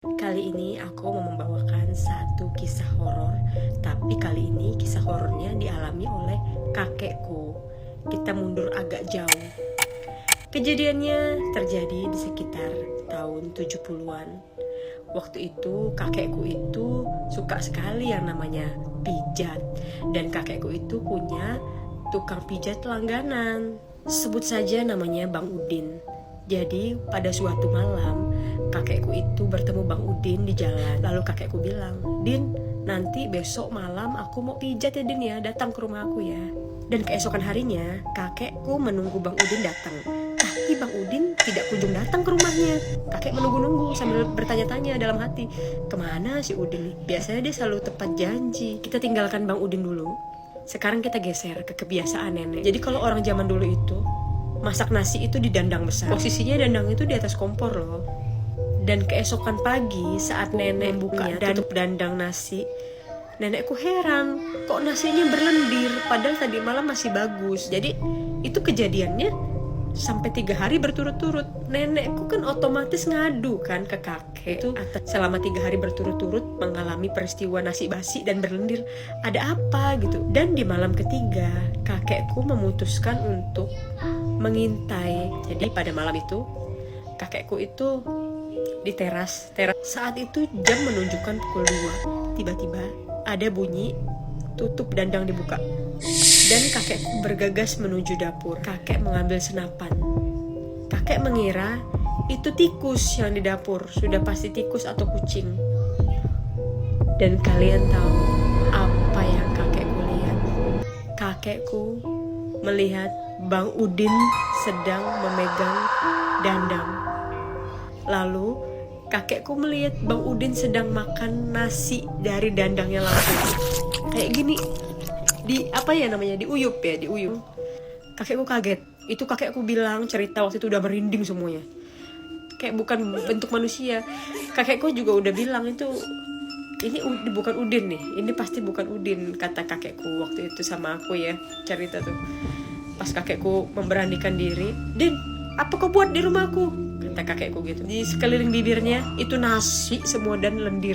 Kali ini aku mau membawakan satu kisah horor, tapi kali ini kisah horornya dialami oleh kakekku. Kita mundur agak jauh. Kejadiannya terjadi di sekitar tahun 70-an. Waktu itu kakekku itu suka sekali yang namanya pijat, dan kakekku itu punya tukang pijat langganan. Sebut saja namanya Bang Udin. Jadi pada suatu malam kakekku itu bertemu Bang Udin di jalan. Lalu kakekku bilang, "Din, nanti besok malam aku mau pijat ya Din ya, datang ke rumah aku ya." Dan keesokan harinya kakekku menunggu Bang Udin datang. Tapi Bang Udin tidak kunjung datang ke rumahnya. Kakek menunggu-nunggu sambil bertanya-tanya dalam hati, kemana si Udin nih? Biasanya dia selalu tepat janji. Kita tinggalkan Bang Udin dulu. Sekarang kita geser ke kebiasaan nenek. Jadi kalau orang zaman dulu itu masak nasi itu di dandang besar. Posisinya dandang itu di atas kompor loh. Dan keesokan pagi saat nenek buka dan tutup dandang nasi, nenekku heran, kok nasinya berlendir padahal tadi malam masih bagus. Jadi itu kejadiannya sampai 3 hari berturut-turut. Nenekku kan otomatis ngadu kan ke kakek itu atas selama 3 hari berturut-turut mengalami peristiwa nasi basi dan berlendir. Ada apa gitu. Dan di malam ketiga kakekku memutuskan untuk mengintai. Jadi pada malam itu kakekku itu di teras. Saat itu jam menunjukkan pukul 2. Tiba-tiba ada bunyi tutup dandang dibuka. Dan kakekku bergegas menuju dapur. Kakek mengambil senapan. Kakek mengira itu tikus yang di dapur. Sudah pasti tikus atau kucing. Dan kalian tahu apa yang kakekku lihat? Kakekku melihat Bang Udin sedang memegang dandang. Lalu kakekku melihat Bang Udin sedang makan nasi dari dandangnya langsung. Kayak gini, diuyup. Kakekku kaget. Itu kakekku bilang cerita waktu itu udah merinding semuanya. Kayak bukan bentuk manusia. Kakekku juga udah bilang ini bukan Udin nih. Ini pasti bukan Udin, kata kakekku waktu itu sama aku ya, cerita tuh. Pas kakekku memberanikan diri, "Din, apa kau buat di rumahku?" kata kakekku gitu. Di sekeliling bibirnya itu nasi semua dan lendir.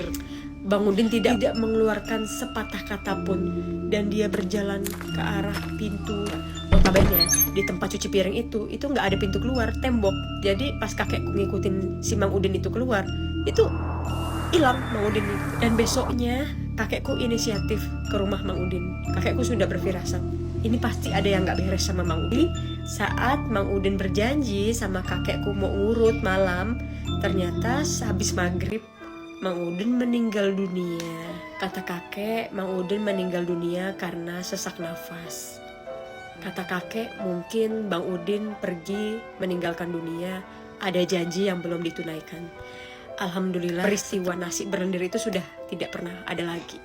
Bang Udin tidak mengeluarkan sepatah kata pun, dan dia berjalan ke arah pintu. Notabene di tempat cuci piring itu nggak ada pintu keluar, tembok. Jadi pas kakekku ngikutin si Bang Udin itu keluar, itu hilang Bang Udin itu. Dan besoknya kakekku inisiatif ke rumah Bang Udin. Kakekku sudah berfirasat, ini pasti ada yang gak beres sama Bang Udin. Saat Bang Udin berjanji sama kakekku mau ngurut malam, ternyata habis maghrib Bang Udin meninggal dunia. Kata kakek, Bang Udin meninggal dunia karena sesak nafas. Kata kakek, mungkin Bang Udin pergi meninggalkan dunia, ada janji yang belum ditunaikan. Alhamdulillah peristiwa nasi berlendir itu sudah tidak pernah ada lagi.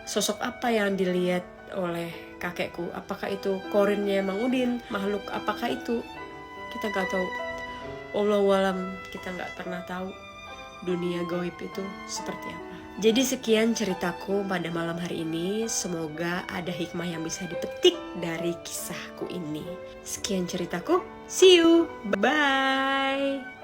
Sosok apa yang dilihat oleh kakekku? Apakah itu korinnya Bang Udin? Makhluk apakah itu? Kita gak tahu. Wallahu alam, kita gak pernah tahu dunia gaib itu seperti apa. Jadi sekian ceritaku pada malam hari ini. Semoga ada hikmah yang bisa dipetik dari kisahku ini. Sekian ceritaku. See you. Bye.